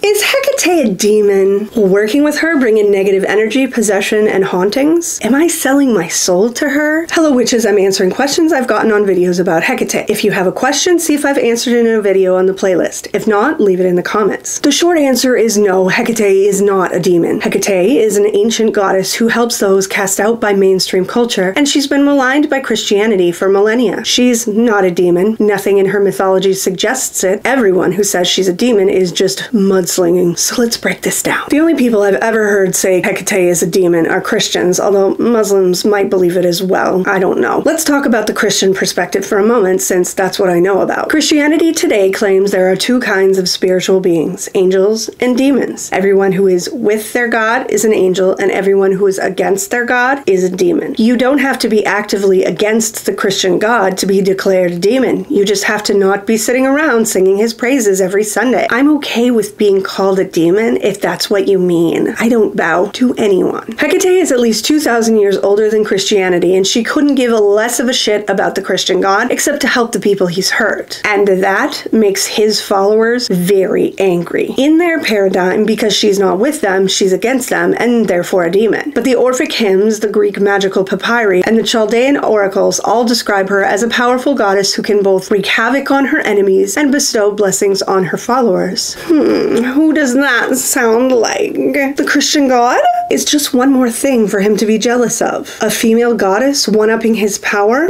Is Hekate a demon? Will working with her bring in negative energy, possession, and hauntings? Am I selling my soul to her? Hello witches, I'm answering questions I've gotten on videos about Hekate. If you have a question, see if I've answered it in a video on the playlist. If not, leave it in the comments. The short answer is no, Hekate is not a demon. Hekate is an ancient goddess who helps those cast out by mainstream culture, and she's been maligned by Christianity for millennia. She's not a demon. Nothing in her mythology suggests it. Everyone who says she's a demon is just mudslinging. So let's break this down. The only people I've ever heard say Hekate is a demon are Christians, although Muslims might believe it as well. I don't know. Let's talk about the Christian perspective for a moment, since that's what I know about. Christianity today claims there are two kinds of spiritual beings, angels and demons. Everyone who is with their God is an angel, and everyone who is against their God is a demon. You don't have to be actively against the Christian God to be declared a demon. You just have to not be sitting around singing his praises every Sunday. I'm okay with being called a demon if that's what you mean. I don't bow to anyone. Hekate is at least 2,000 years older than Christianity, and she couldn't give a less of a shit about the Christian God except to help the people he's hurt. And that makes his followers very angry. In their paradigm, because she's not with them, she's against them, and therefore a demon. But the Orphic hymns, the Greek magical papyri, and the Chaldean oracles all describe her as a powerful goddess who can both wreak havoc on her enemies and bestow blessings on her followers. Who does that sound like? The Christian God? It's just one more thing for him to be jealous of. A female goddess one-upping his power?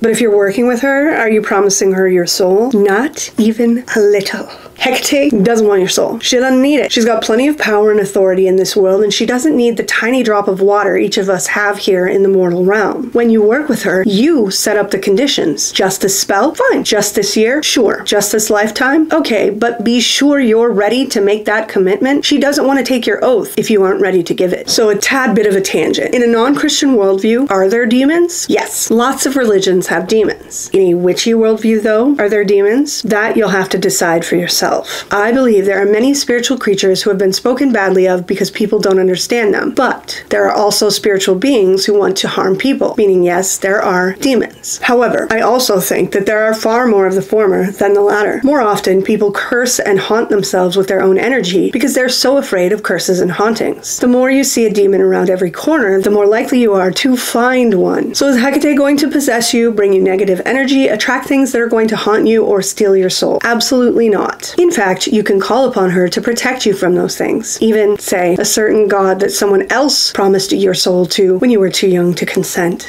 But if you're working with her, are you promising her your soul? Not even a little. Hekate doesn't want your soul. She doesn't need it. She's got plenty of power and authority in this world, and she doesn't need the tiny drop of water each of us have here in the mortal realm. When you work with her, you set up the conditions. Just this spell? Fine. Just this year? Sure. Just this lifetime? Okay, but be sure you're ready to make that commitment. She doesn't want to take your oath if you aren't ready to give it. So a tad bit of a tangent. In a non-Christian worldview, are there demons? Yes. Lots of religions have demons. In a witchy worldview, though, are there demons? That you'll have to decide for yourself. I believe there are many spiritual creatures who have been spoken badly of because people don't understand them, but there are also spiritual beings who want to harm people, meaning yes, there are demons. However, I also think that there are far more of the former than the latter. More often, people curse and haunt themselves with their own energy because they're so afraid of curses and hauntings. The more you see a demon around every corner, the more likely you are to find one. So is Hekate going to possess you, bring you negative energy, attract things that are going to haunt you, or steal your soul? Absolutely not. In fact, you can call upon her to protect you from those things. Even, say, a certain god that someone else promised your soul to when you were too young to consent.